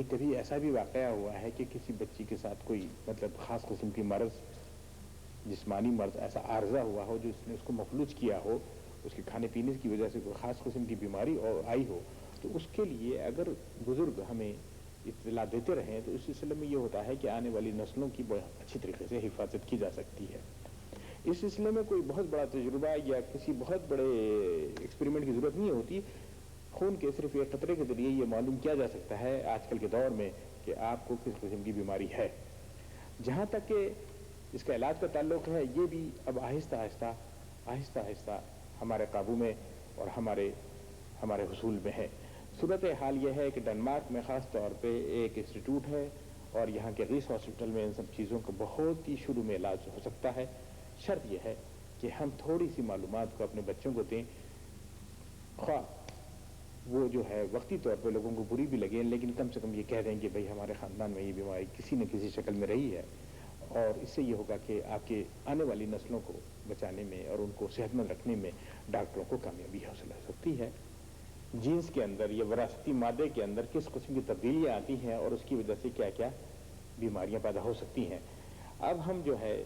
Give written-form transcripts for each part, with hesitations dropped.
بھئی کبھی ایسا بھی واقعہ ہوا ہے کہ کسی بچی کے ساتھ کوئی مطلب خاص قسم کی مرض، جسمانی مرض ایسا عارضہ ہوا ہو جو اس نے اس کو مفلوج کیا ہو، اس کے کھانے پینے کی وجہ سے کوئی خاص قسم کی بیماری آئی ہو، تو اس کے لیے اگر بزرگ ہمیں اطلاع دیتے رہیں تو اس سلسلے میں یہ ہوتا ہے کہ آنے والی نسلوں کی بہت اچھی طریقے سے حفاظت کی جا سکتی ہے۔ اس سلسلے میں کوئی بہت بڑا تجربہ یا کسی بہت بڑے ایکسپیریمنٹ کی ضرورت نہیں ہوتی، خون کے صرف ایک قطرے کے ذریعے یہ معلوم کیا جا سکتا ہے آج کل کے دور میں کہ آپ کو کس قسم کی بیماری ہے۔ جہاں تک کہ اس کا علاج کا تعلق ہے، یہ بھی اب آہستہ آہستہ ہمارے قابو میں اور ہمارے حصول میں ہے۔ صورتحال یہ ہے کہ ڈنمارک میں خاص طور پہ ایک انسٹیٹیوٹ ہے اور یہاں کے ریس ہاسپٹل میں ان سب چیزوں کا بہت ہی شروع میں علاج ہو سکتا ہے۔ شرط یہ ہے کہ ہم تھوڑی سی معلومات کو اپنے بچوں کو دیں، خواہ وہ جو ہے وقتی طور پہ لوگوں کو بری بھی لگے، لیکن کم سے کم یہ کہہ دیں کہ بھئی ہمارے خاندان میں یہ بیماری کسی نہ کسی شکل میں رہی ہے، اور اس سے یہ ہوگا کہ آپ کے آنے والی نسلوں کو بچانے میں اور ان کو صحت مند رکھنے میں ڈاکٹروں کو کامیابی حاصل ہو سکتی ہے۔ جینس کے اندر یا وراثتی مادے کے اندر کس قسم کی تبدیلیاں آتی ہیں اور اس کی وجہ سے کیا کیا بیماریاں پیدا ہو سکتی ہیں۔ اب ہم جو ہے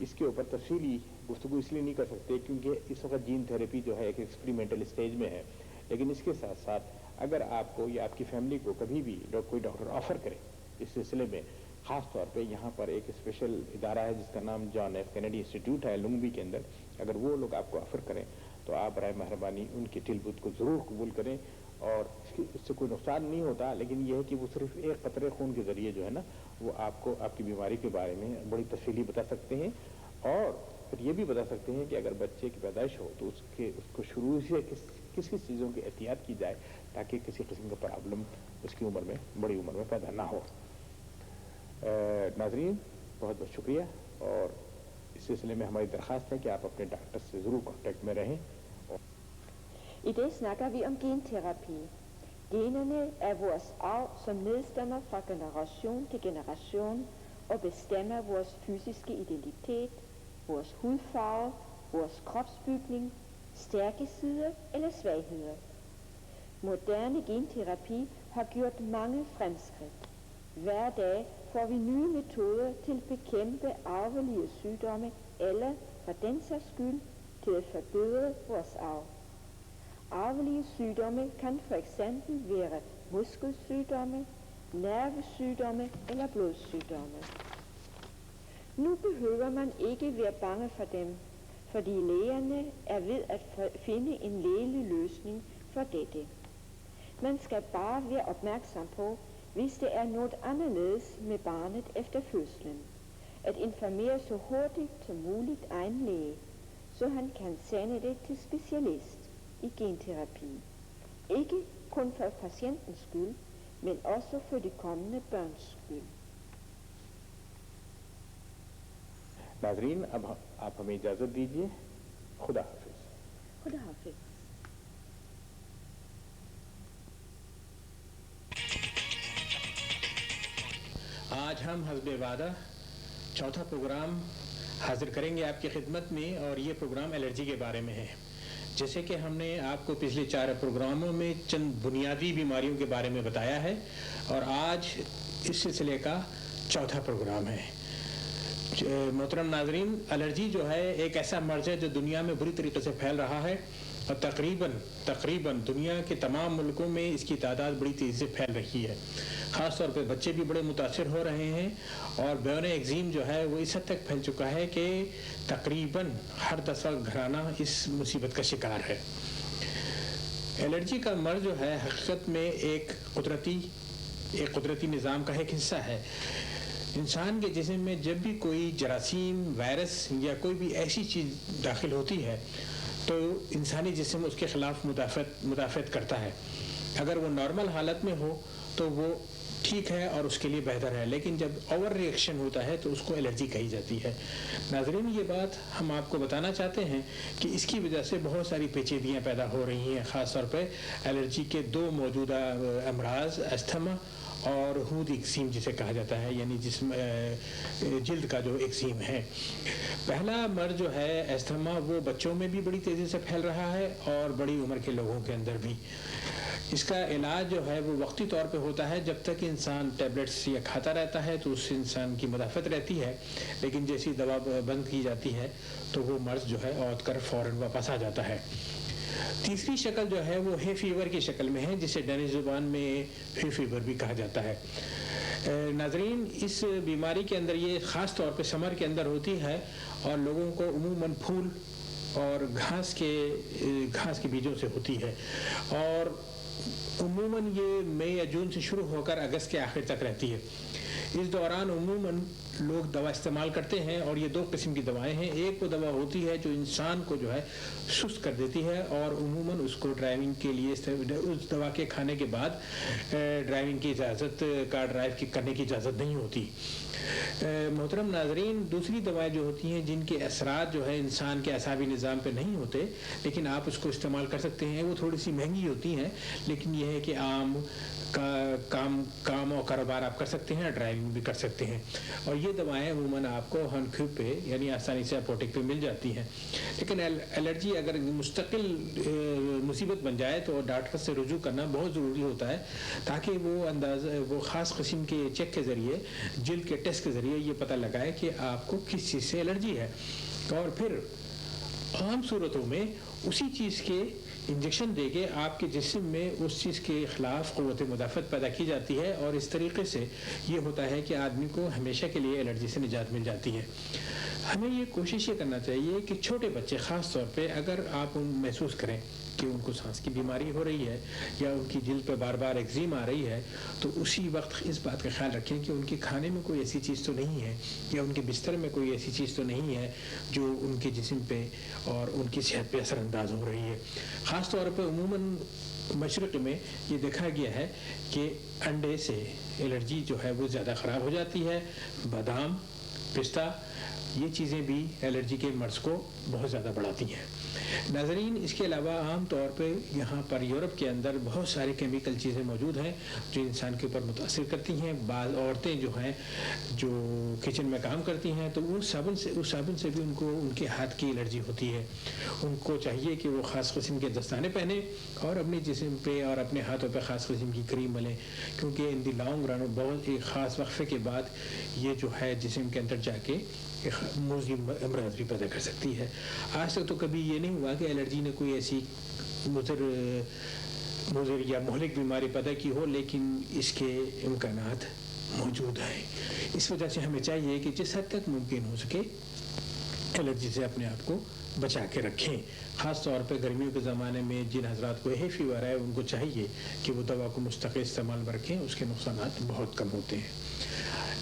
اس کے اوپر تفصیلی گفتگو اس لیے نہیں کر سکتے کیونکہ اس وقت جین تھراپی جو ہے ایک ایکسپریمنٹل اسٹیج میں ہے، لیکن اس کے ساتھ ساتھ اگر آپ کو یا آپ کی فیملی کو کبھی بھی کوئی ڈاکٹر آفر کرے اس سلسلے میں، خاص طور پہ یہاں پر ایک اسپیشل ادارہ ہے جس کا نام جان ایف کینیڈی انسٹیٹیوٹ ہے لنگبی کے اندر، اگر وہ لوگ آپ کو آفر کریں تو آپ برائے مہربانی ان کی ٹلبت کو ضرور قبول کریں، اور اس سے کوئی نقصان نہیں ہوتا، لیکن یہ ہے کہ وہ صرف ایک قطرے خون کے ذریعے جو ہے نا وہ آپ کو آپ کی بیماری کے بارے میں بڑی تفصیلی بتا سکتے ہیں، اور پھر یہ بھی بتا سکتے ہیں کہ اگر بچے کی پیدائش ہو تو اس کو شروع سے کس چیزوں کی احتیاط کی جائے تاکہ کسی قسم کا پرابلم اس کی عمر میں بڑی عمر میں پیدا نہ ہو۔ ناظرین بہت بہت شکریہ، اور اس سلسلے میں ہماری درخواست ہے کہ آپ اپنے ڈاکٹر سے ضرور کانٹیکٹ میں رہیں۔ I dag snakker vi om genterapi. Generne er vores arv, som nedstammer fra generation til generation og bestemmer vores fysiske identitet, vores hudfarve, vores kropsbygning, stærke sider eller svagheder. Moderne genterapi har gjort mange fremskridt. Hver dag får vi nye metoder til at bekæmpe arvelige sygdomme eller for den sags skyld til at forbedre vores arv. Arvelige sygdomme kan for eksempel være muskelsygdomme, nervesygdomme eller blodsygdomme. Nu behøver man ikke være bange for dem, fordi lægerne er ved at finde en lægelig løsning for dette. Man skal bare være opmærksom på, hvis det er noget anderledes med barnet efter fødslen, at informere så hurtigt som muligt egen læge, så han kan sende det til specialist i genterapi. Ikke kun for patientens skyld, men også for de kommende børns skyld. ناظرین اب آپ ہمیں اجازت دیجیے، خدا حافظ۔ خدا حافظ۔ آج ہم حسب وعدہ چوتھا پروگرام حاضر کریں گے آپ کی خدمت میں، اور یہ پروگرام الرجی کے بارے میں ہے۔ جیسے کہ ہم نے آپ کو پچھلے 4 پروگراموں میں چند بنیادی بیماریوں کے بارے میں بتایا ہے، اور آج اس سلسلے کا چوتھا پروگرام ہے۔ محترم ناظرین، الرجی جو ہے ایک ایسا مرض ہے جو دنیا میں بری طریقے سے پھیل رہا ہے، اور تقریباً دنیا کے تمام ملکوں میں اس کی تعداد بڑی تیزی سے پھیل رہی ہے۔ خاص طور پہ بچے بھی بڑے متاثر ہو رہے ہیں، اور بیون ایگزیم جو ہے وہ اس حد تک پھیل چکا ہے کہ تقریباً ہر 10واں گھرانہ اس مصیبت کا شکار ہے۔ الرجی کا مرض جو ہے حقیقت میں ایک قدرتی نظام کا ایک حصہ ہے۔ انسان کے جسم میں جب بھی کوئی جراثیم، وائرس یا کوئی بھی ایسی چیز داخل ہوتی ہے تو انسانی جسم اس کے خلاف مدافعت کرتا ہے۔ اگر وہ نارمل حالت میں ہو تو وہ ٹھیک ہے اور اس کے لیے بہتر ہے، لیکن جب اوور ری ایکشن ہوتا ہے تو اس کو الرجی کہی جاتی ہے۔ ناظرین، یہ بات ہم آپ کو بتانا چاہتے ہیں کہ اس کی وجہ سے بہت ساری پیچیدگیاں پیدا ہو رہی ہیں۔ خاص طور پہ الرجی کے 2 موجودہ امراض، استھما اور ہود ایکزیم جسے کہا جاتا ہے، یعنی جلد کا جو ایکزیم ہے۔ پہلا مرض جو ہے استھما، وہ بچوں میں بھی بڑی تیزی سے پھیل رہا ہے اور بڑی عمر کے لوگوں کے اندر بھی۔ اس کا علاج جو ہے وہ وقتی طور پہ ہوتا ہے، جب تک انسان ٹیبلٹس یا کھاتا رہتا ہے تو اس سے انسان کی مدافعت رہتی ہے، لیکن جیسی دوا بند کی جاتی ہے تو وہ مرض جو ہے عود کر فوراً واپس آ جاتا ہے۔ تیسری شکل جو ہے وہ ہے فیور کی شکل میں ہے، جسے ڈینش زبان میں ہے فیور بھی کہا جاتا ہے۔ ناظرین، اس بیماری کے اندر یہ خاص طور پہ سمر کے اندر ہوتی ہے اور لوگوں کو عموماً پھول اور گھاس کے بیجوں سے ہوتی ہے، اور عموماً یہ مئی یا جون سے شروع ہو کر اگست کے آخر تک رہتی ہے۔ اس دوران عموماً لوگ دوا استعمال کرتے ہیں، اور یہ 2 قسم کی دوائیں ہیں۔ ایک وہ دوا ہوتی ہے جو انسان کو جو ہے سست کر دیتی ہے، اور عموماً اس کو ڈرائیونگ کے لیے اس دوا کے کھانے کے بعد ڈرائیونگ کی اجازت، کار ڈرائیو کرنے کی اجازت نہیں ہوتی۔ محترم ناظرین، دوسری دوائیں جو ہوتی ہیں جن کے اثرات جو ہے انسان کے اعصابی نظام پہ نہیں ہوتے، لیکن آپ اس کو استعمال کر سکتے ہیں، وہ تھوڑی سی مہنگی ہوتی ہیں، لیکن یہ ہے کہ عام کام اور کاروبار آپ کر سکتے ہیں، ڈرائیونگ بھی کر سکتے ہیں، اور یہ دوائیں عموماً آپ کو ہنکھیو پہ یعنی آسانی سے اپوٹک پہ مل جاتی ہیں۔ لیکن الرجی اگر مستقل مصیبت بن جائے تو ڈاکٹر سے رجوع کرنا بہت ضروری ہوتا ہے، تاکہ وہ خاص قسم کے چیک کے ذریعے، جلد کے ٹیسٹ کے ذریعے یہ پتہ لگائے کہ آپ کو کس چیز سے الرجی ہے، اور پھر عام صورتوں میں اسی چیز کے انجیکشن دے کے آپ کے جسم میں اس چیز کے خلاف قوت مدافعت پیدا کی جاتی ہے، اور اس طریقے سے یہ ہوتا ہے کہ آدمی کو ہمیشہ کے لیے الرجی سے نجات مل جاتی ہے۔ ہمیں یہ کوشش یہ کرنا چاہیے کہ چھوٹے بچے خاص طور پہ اگر آپ محسوس کریں کہ ان کو سانس کی بیماری ہو رہی ہے یا ان کی جلد پہ بار بار ایگزیم آ رہی ہے، تو اسی وقت اس بات کا خیال رکھیں کہ ان کے کھانے میں کوئی ایسی چیز تو نہیں ہے یا ان کے بستر میں کوئی ایسی چیز تو نہیں ہے جو ان کے جسم پہ اور ان کی صحت پہ اثر انداز ہو رہی ہے۔ خاص طور پہ عموماً مشرق میں یہ دیکھا گیا ہے کہ انڈے سے الرجی جو ہے وہ زیادہ خراب ہو جاتی ہے۔ بادام، پستہ، یہ چیزیں بھی الرجی کے مرض کو بہت زیادہ بڑھاتی ہیں۔ ناظرین، اس کے علاوہ عام طور پہ یہاں پر یورپ کے اندر بہت ساری کیمیکل چیزیں موجود ہیں جو انسان کے اوپر متاثر کرتی ہیں۔ بعض عورتیں جو ہیں جو کچن میں کام کرتی ہیں تو اس صابن سے بھی ان کو ان کے ہاتھ کی الرجی ہوتی ہے۔ ان کو چاہیے کہ وہ خاص قسم کے دستانے پہنیں اور اپنے جسم پہ اور اپنے ہاتھوں پہ خاص قسم کی کریم ملیں، کیونکہ ان دی لانگ رن بہت ایک خاص وقفے کے بعد یہ جو ہے جسم کے اندر جا کے موذی امراض بھی پیدا کر سکتی ہے۔ آج تک تو کبھی یہ نہیں ہوا کہ الرجی نے کوئی ایسی مضر یا مہلک بیماری پیدا کی ہو، لیکن اس کے امکانات موجود ہیں۔ اس وجہ سے ہمیں چاہیے کہ جس حد تک ممکن ہو سکے الرجی سے اپنے آپ کو بچا کے رکھیں۔ خاص طور پہ گرمیوں کے زمانے میں جن حضرات کو ہے فیور ہے ان کو چاہیے کہ وہ دوا کو مستقل استعمال میں رکھیں، اس کے نقصانات بہت کم ہوتے ہیں۔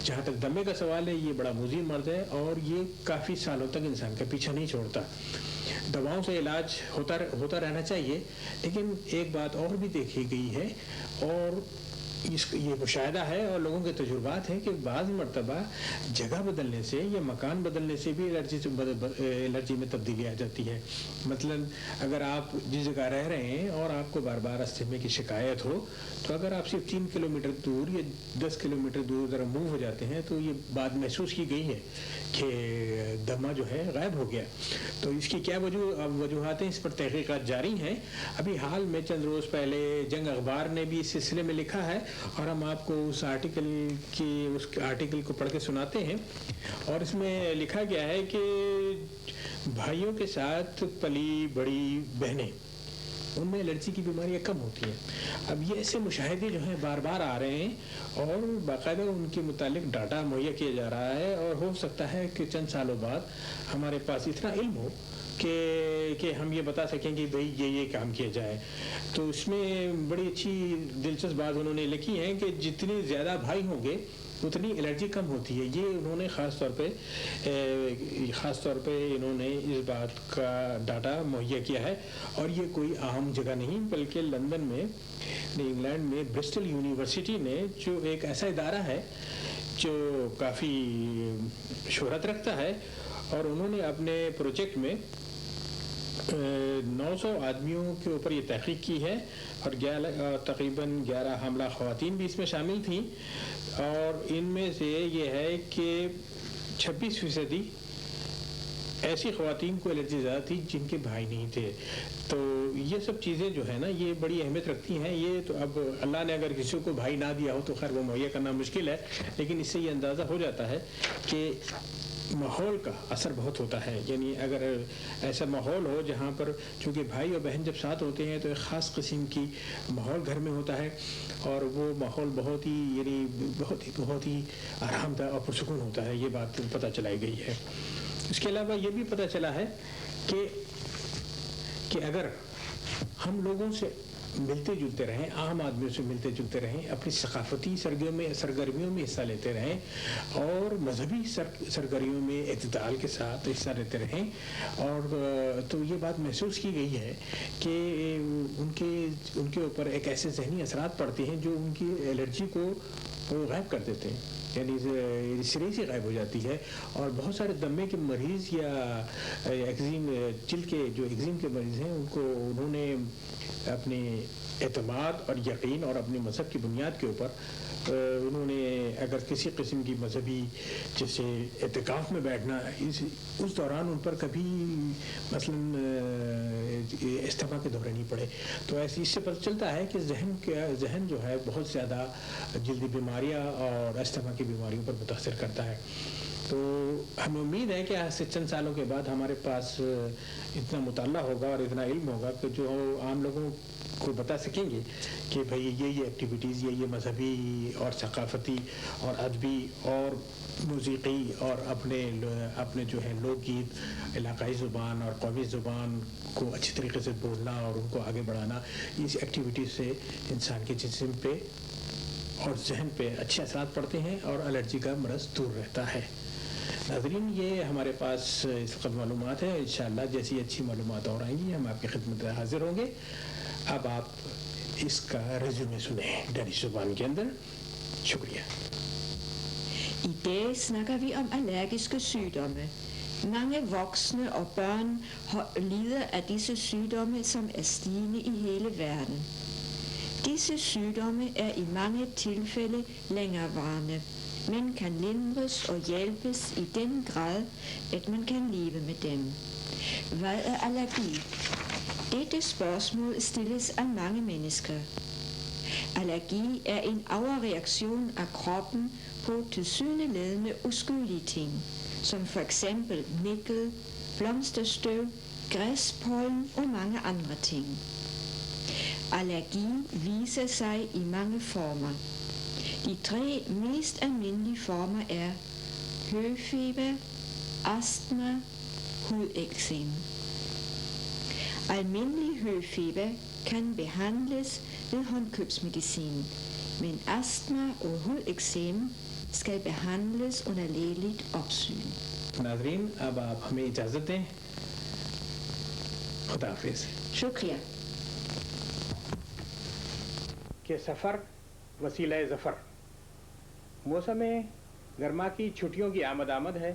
جہاں تک دمے کا سوال ہے، یہ بڑا مضر مرض ہے اور یہ کافی سالوں تک انسان کا پیچھا نہیں چھوڑتا۔ دواؤں سے علاج ہوتا رہنا چاہیے، لیکن ایک بات اور بھی دیکھی گئی ہے اور یہ مشاہدہ ہے اور لوگوں کے تجربات ہیں کہ بعض مرتبہ جگہ بدلنے سے یا مکان بدلنے سے بھی الرجی میں تبدیلی آ جاتی ہے۔ مثلا اگر آپ جس جگہ رہ رہے ہیں اور آپ کو بار بار استھما کی شکایت ہو، تو اگر آپ صرف 3 کلومیٹر دور یا 10 کلومیٹر دور ذرا موو ہو جاتے ہیں تو یہ بات محسوس کی گئی ہے کہ دمہ جو ہے غائب ہو گیا۔ تو اس کی کیا وجوہات ہیں، اس پر تحقیقات جاری ہیں۔ ابھی حال میں چند روز پہلے جنگ اخبار نے بھی اس سلسلے میں لکھا ہے اور ہم آپ کو اس آرٹیکل کو پڑھ کے سناتے ہیں، اور اس میں لکھا گیا ہے کہ بھائیوں کے ساتھ پلی بڑی بہنیں، ان میں الرجی کی بیماریاں کم ہوتی ہیں۔ اب یہ ایسے مشاہدے جو ہیں بار بار آ رہے ہیں اور باقاعدہ ان کے متعلق ڈاٹا مہیا کیا جا رہا ہے، اور ہو سکتا ہے کہ چند سالوں بعد ہمارے پاس اتنا علم ہو کہ ہم یہ بتا سکیں کہ بھئی یہ کام کیا جائے۔ تو اس میں بڑی اچھی دلچسپ بات انہوں نے لکھی ہے کہ جتنے زیادہ بھائی ہوں گے اتنی الرجی کم ہوتی ہے۔ یہ انہوں نے خاص طور پہ انہوں نے اس بات کا ڈاٹا مہیا کیا ہے، اور یہ کوئی عام جگہ نہیں بلکہ لندن میں، انگلینڈ میں برسٹل یونیورسٹی نے، جو ایک ایسا ادارہ ہے جو کافی شہرت رکھتا ہے، اور انہوں نے اپنے پروجیکٹ میں 900 آدمیوں کے اوپر یہ تحقیق کی ہے، اور تقریباً 11 حاملہ خواتین بھی اس میں شامل تھیں، اور ان میں سے یہ ہے کہ 26% ایسی خواتین کو الرجی زیادہ تھی جن کے بھائی نہیں تھے۔ تو یہ سب چیزیں جو ہے نا یہ بڑی اہمیت رکھتی ہیں. یہ تو اب اللہ نے اگر کسی کو بھائی نہ دیا ہو تو خیر وہ مہیا کرنا مشکل ہے, لیکن اس سے یہ اندازہ ہو جاتا ہے کہ ماحول کا اثر بہت ہوتا ہے. یعنی اگر ایسا ماحول ہو جہاں پر چونکہ بھائی اور بہن جب ساتھ ہوتے ہیں تو ایک خاص قسم کی ماحول گھر میں ہوتا ہے, اور وہ ماحول بہت ہی یعنی بہت ہی آرام دہ اور پرسکون ہوتا ہے. یہ بات پتہ چلائی گئی ہے. اس کے علاوہ یہ بھی پتہ چلا ہے کہ اگر ہم لوگوں سے ملتے جلتے رہیں, عام آدمیوں سے ملتے جلتے رہیں, اپنی ثقافتی سرگرمیوں میں حصہ لیتے رہیں, اور مذہبی سرگرمیوں میں اعتدال کے ساتھ حصہ لیتے رہیں, اور تو یہ بات محسوس کی گئی ہے کہ ان کے اوپر ایک ایسے ذہنی اثرات پڑتے ہیں جو ان کی الرجی کو غائب کر دیتے ہیں, یعنی سرے سے غائب ہو جاتی ہے. اور بہت سارے دمے کے مریض یا ایگزیم جلد کے جو ایگزیم کے مریض ہیں ان کو انہوں نے اپنے اعتماد اور یقین اور اپنے مذہب کی بنیاد کے اوپر انہوں نے اگر کسی قسم کی مذہبی جیسے اعتکاف میں بیٹھنا اس دوران ان پر کبھی مثلاً استما کے دورے نہیں پڑے. تو ایسے اس سے پتہ چلتا ہے کہ ذہن جو ہے بہت زیادہ جلدی بیماریاں اور استما کی بیماریوں پر متاثر کرتا ہے. تو ہمیں امید ہے کہ آج سے چند سالوں کے بعد ہمارے پاس اتنا مطالعہ ہوگا اور اتنا علم ہوگا کہ جو عام لوگوں کو بتا سکیں گے کہ بھئی یہ ایکٹیویٹیز یہ مذہبی اور ثقافتی اور ادبی اور موسیقی اور اپنے جو ہے لوک گیت علاقائی زبان اور قومی زبان کو اچھی طریقے سے بولنا اور ان کو آگے بڑھانا, اس ایکٹیویٹیز سے انسان کے جسم پہ اور ذہن پہ اچھے اثرات پڑتے ہیں اور الرجی کا مرض دور رہتا ہے. ناظرین, یہ ہمارے پاس اس وقت معلومات ہے. انشاءاللہ جیسی اچھی معلومات اور آئیں گی ہم آپ کی خدمت میں حاضر hوں گے. اب آپ اس کا ریزیومے سنیں ڈینش زبان کے اندر. شکریہ. I dag snakker vi om allergiske sygdomme. Mange voksne og børn lider af disse sygdomme, som er stigende i hele verden. Disse sygdomme er i mange tilfælde længerevarende, men kan lindres og hjælpes i den grad, at man kan leve med dem. Hvad er allergi? Dette spørgsmål stilles af mange mennesker. Allergi er en overreaktion af kroppen på tilsyneladende uskyldige ting, som for eksempel nikkel, blomsterstøv, græspollen og mange andre ting. Allergi viser sig i mange former. De 3 mest almindelige former er høfeber, astma, hudeksem. Almindelig høfeber kan behandles ved håndkøbsmedicin, men astma og hudeksem skal behandles under lægeligt opsyn. ناظرین, اب آپ ہمیں اجازت دیں. خدا حافظ. شکریہ. کہ سفر وسیلہ ظفر. موسم گرما کی چھٹیوں کی آمد ہے.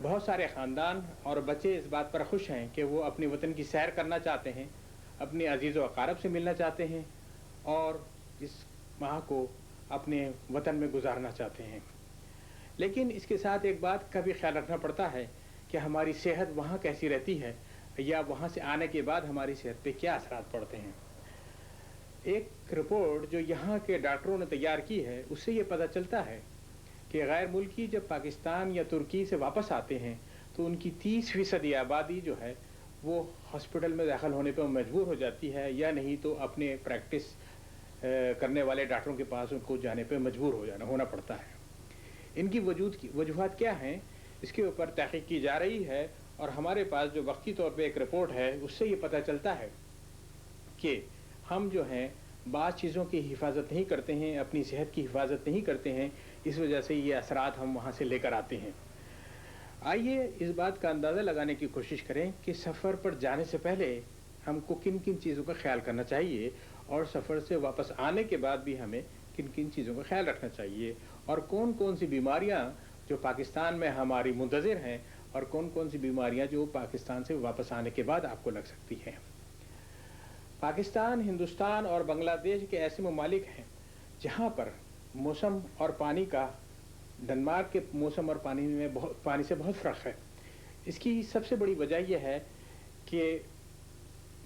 بہت سارے خاندان اور بچے اس بات پر خوش ہیں کہ وہ اپنے وطن کی سیر کرنا چاہتے ہیں, اپنے عزیز و اقارب سے ملنا چاہتے ہیں اور اس ماہ کو اپنے وطن میں گزارنا چاہتے ہیں. لیکن اس کے ساتھ ایک بات کا بھی خیال رکھنا پڑتا ہے کہ ہماری صحت وہاں کیسی رہتی ہے یا وہاں سے آنے کے بعد ہماری صحت پہ کیا اثرات پڑتے ہیں. ایک رپورٹ جو یہاں کے ڈاکٹروں نے تیار کی ہے اس سے یہ پتہ چلتا ہے کہ غیر ملکی جب پاکستان یا ترکی سے واپس آتے ہیں تو ان کی 30% آبادی جو ہے وہ ہاسپٹل میں داخل ہونے پہ مجبور ہو جاتی ہے, یا نہیں تو اپنے پریکٹس کرنے والے ڈاکٹروں کے پاس ان کو جانے پہ مجبور ہونا پڑتا ہے. ان کی وجوہات کیا ہیں اس کے اوپر تحقیق کی جا رہی ہے, اور ہمارے پاس جو وقتی طور پہ ایک رپورٹ ہے اس سے یہ پتہ چلتا ہے کہ ہم جو ہیں بعض چیزوں کی حفاظت نہیں کرتے ہیں, اپنی صحت کی حفاظت نہیں کرتے ہیں, اس وجہ سے یہ اثرات ہم وہاں سے لے کر آتے ہیں. آئیے اس بات کا اندازہ لگانے کی کوشش کریں کہ سفر پر جانے سے پہلے ہم کو کن کن چیزوں کا خیال کرنا چاہیے, اور سفر سے واپس آنے کے بعد بھی ہمیں کن کن چیزوں کا خیال رکھنا چاہیے, اور کون کون سی بیماریاں جو پاکستان میں ہماری منتظر ہیں اور کون کون سی بیماریاں جو پاکستان سے واپس آنے کے بعد آپ کو لگ سکتی ہیں. پاکستان, ہندوستان اور بنگلہ دیش کے ایسے ممالک ہیں جہاں پر موسم اور پانی کا ڈنمارک کے موسم اور پانی سے بہت فرق ہے. اس کی سب سے بڑی وجہ یہ ہے کہ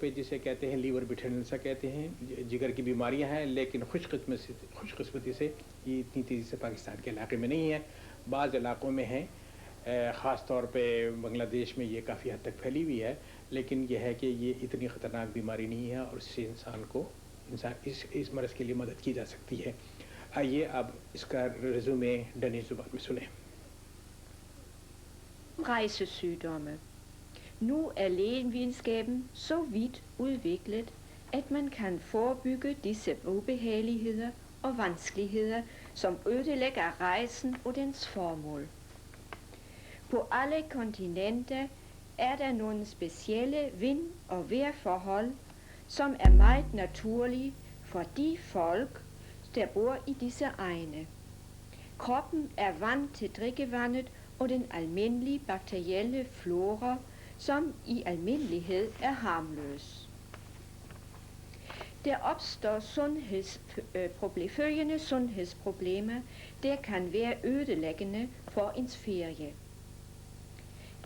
پہ جسے کہتے ہیں لیور بٹھنسا کہتے ہیں، جگر کی بیماریاں ہیں، لیکن خوش قسمتی سے یہ اتنی تیزی سے پاکستان کے علاقے میں نہیں ہے، بعض علاقوں میں ہیں، خاص طور پہ بنگلہ دیش میں یہ کافی حد تک پھیلی ہوئی ہے، لیکن یہ ہے کہ یہ اتنی خطرناک بیماری نہیں ہے اور اس سے اس مرض کے لیے مدد کی جا سکتی ہے۔ آئیے اب اس کا ریزومے ڈنیش زبان میں سنیں۔ Rejsesygdomme. Nu er lægevidenskaben så vidt udviklet, at man kan forebygge disse ubehageligheder og vanskeligheder, som ødelægger rejsen og dens formål. På alle kontinenter er der nogle specielle vind- og vejrforhold, som er meget naturlige for de folk, der bor i disse egne. Kroppen er vant til drikkevandet og den almindelige bakterielle flora, som i almindelighed er harmløs. Der opstår følgende sundhedsproblemer, der kan være ødelæggende for ens ferie.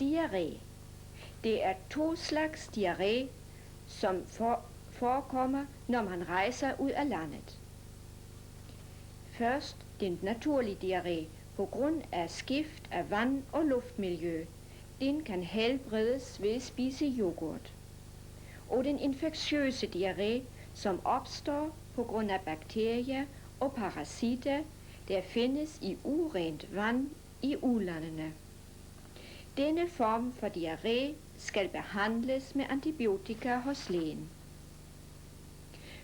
Diarré. Det er 2 slags diarré, som forekommer, når man rejser ud af landet. Først den naturlige diarré på grund af skift af vand- og luftmiljø. Den kan helbredes ved at spise yoghurt. Og den infektiøse diarré, som opstår på grund af bakterier og parasitter, der findes i urent vand i ulandene. Denne form for diarré skal behandles med antibiotika hos lægen.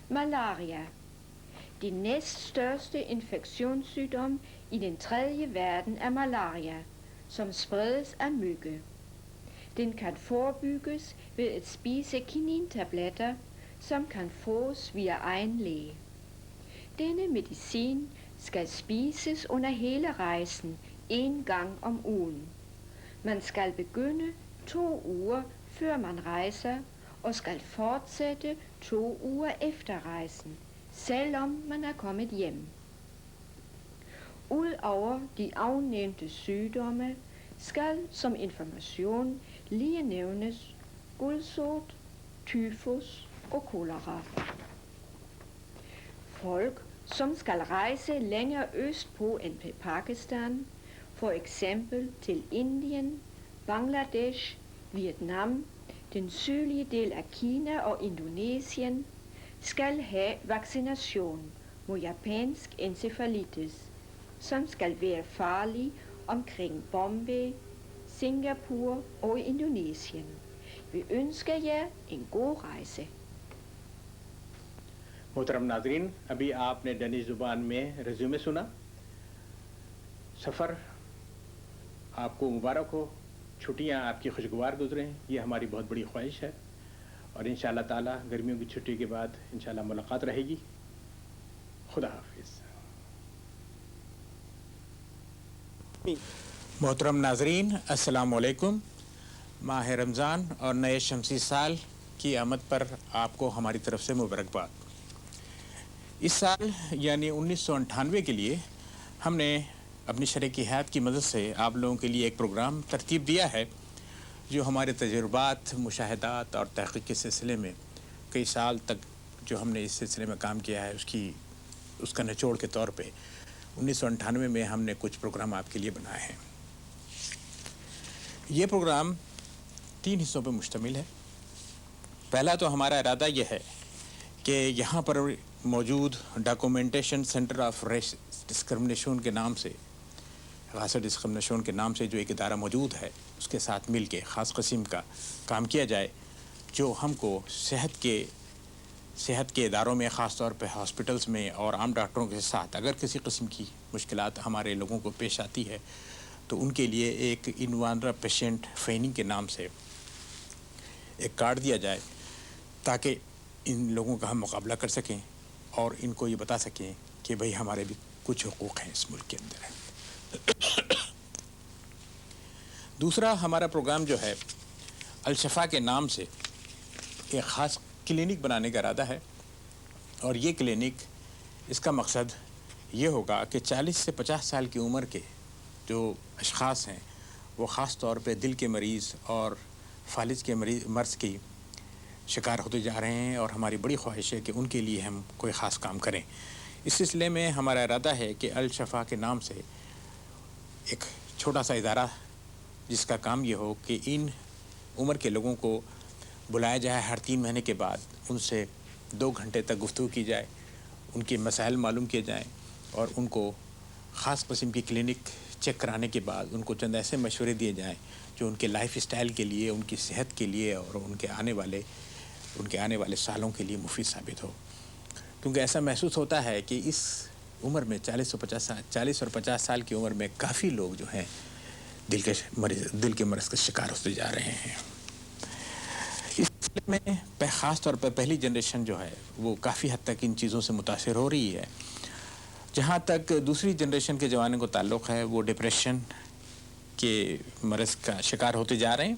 Malaria. Den næststørste infektionssygdom i den 3. verden er malaria, som spredes af mygge. Den kan forebygges ved at spise kinintabletter, som kan fås via egen læge. Denne medicin skal spises under hele rejsen 1 gang om ugen. Man skal begynde 2 uger før man rejser, og skal fortsætte 2 uger efter rejsen, selvom man er kommet hjem. Udover de afnævnte sygdomme skal som information lige nævnes gulsot, tyfus og kolera. Folk, som skal rejse længere østpå end til Pakistan, for eksempel til Indien, Bangladesh, Vietnam, den sydlige del af Kina og Indonesien, skal have vaccination mod japansk encefalitis, som skal være farlig omkring Bombay, Singapore og Indonesien. Vi ønsker jer en god rejse. محترم ناظرین، ابھی آپ نے ڈنیش زبان میں resume سنا۔ سفر آپ کو مبارک ہو، چھٹیاں آپ کی خوشگوار گزریں، یہ ہماری بہت بڑی خواہش ہے، اور انشاءاللہ تعالی گرمیوں کی چھٹی کے بعد انشاءاللہ ملاقات رہے گی۔ خدا حافظ۔ محترم ناظرین، السلام علیکم۔ ماہ رمضان اور نئے شمسی سال کی آمد پر آپ کو ہماری طرف سے مبارکباد۔ اس سال یعنی 1998 کے لیے ہم نے اپنی شریک حیات کی مدد سے آپ لوگوں کے لیے ایک پروگرام ترتیب دیا ہے جو ہمارے تجربات، مشاہدات اور تحقیق کے سلسلے میں کئی سال تک جو ہم نے اس سلسلے میں کام کیا ہے اس کا نچوڑ کے طور پہ 1998 میں ہم نے کچھ پروگرام آپ کے لیے بنائے ہیں۔ یہ پروگرام 3 حصوں پہ مشتمل ہے۔ پہلا تو ہمارا ارادہ یہ ہے کہ یہاں پر موجود documentation centre of race discrimination کے نام سے، خاص ڈسکرمنیشن کے نام سے جو ایک ادارہ موجود ہے، اس کے ساتھ مل کے خاص قسم کا کام کیا جائے جو ہم کو صحت کے اداروں میں، خاص طور پہ ہاسپٹلس میں اور عام ڈاکٹروں کے ساتھ اگر کسی قسم کی مشکلات ہمارے لوگوں کو پیش آتی ہے تو ان کے لیے ایک انوانرا پیشنٹ فیننگ کے نام سے ایک کارڈ دیا جائے تاکہ ان لوگوں کا ہم مقابلہ کر سکیں اور ان کو یہ بتا سکیں کہ بھئی ہمارے بھی کچھ حقوق ہیں اس ملک کے اندر۔ دوسرا ہمارا پروگرام جو ہے الشفا کے نام سے ایک خاص کلینک بنانے کا ارادہ ہے، اور یہ کلینک، اس کا مقصد یہ ہوگا کہ 40 سے 50 سال کی عمر کے جو اشخاص ہیں وہ خاص طور پہ دل کے مریض اور فالج کے مرض کی شکار ہوتے جا رہے ہیں اور ہماری بڑی خواہش ہے کہ ان کے لیے ہم کوئی خاص کام کریں۔ اس سلسلے میں ہمارا ارادہ ہے کہ الشفا کے نام سے ایک چھوٹا سا ادارہ جس کا کام یہ ہو کہ ان عمر کے لوگوں کو بلایا جائے ہر 3 مہینے کے بعد، ان سے 2 گھنٹے تک گفتگو کی جائے، ان کے مسائل معلوم کیے جائیں اور ان کو خاص قسم کی کلینک چیک کرانے کے بعد ان کو چند ایسے مشورے دیے جائیں جو ان کے لائف اسٹائل کے لیے، ان کی صحت کے لیے اور ان کے آنے والے سالوں کے لیے مفید ثابت ہو۔ کیونکہ ایسا محسوس ہوتا ہے کہ اس عمر میں 40 اور 50 سال کی عمر میں کافی لوگ جو ہیں دل کے مرض کا شکار ہوتے جا رہے ہیں۔ اس سلسلے میں خاص طور پر پہلی جنریشن جو ہے وہ کافی حد تک ان چیزوں سے متاثر ہو رہی ہے۔ جہاں تک دوسری جنریشن کے جوانوں کو تعلق ہے، وہ ڈپریشن کے مرض کا شکار ہوتے جا رہے ہیں۔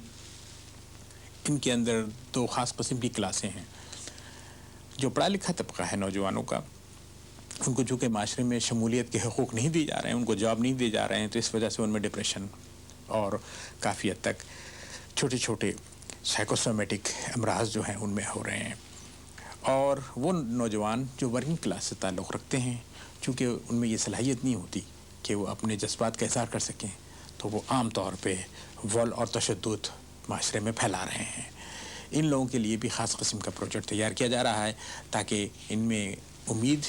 ان کے اندر 2 خاص قسم کی کلاسیں ہیں۔ جو پڑھا لکھا طبقہ ہے نوجوانوں کا، ان کو چونکہ معاشرے میں شمولیت کے حقوق نہیں دی جا رہے ہیں، ان کو جاب نہیں دی جا رہے ہیں، تو اس وجہ سے ان میں ڈپریشن اور کافی حد تک چھوٹے چھوٹے سائیکوسومیٹک امراض جو ہیں ان میں ہو رہے ہیں۔ اور وہ نوجوان جو ورکنگ کلاس سے تعلق رکھتے ہیں، چونکہ ان میں یہ صلاحیت نہیں ہوتی کہ وہ اپنے جذبات کا اظہار کر سکیں، تو وہ عام طور پہ ول اور تشدد معاشرے میں پھیلا رہے ہیں۔ ان لوگوں کے لیے بھی خاص قسم کا پروجیکٹ تیار کیا جا رہا ہے تاکہ ان میں امید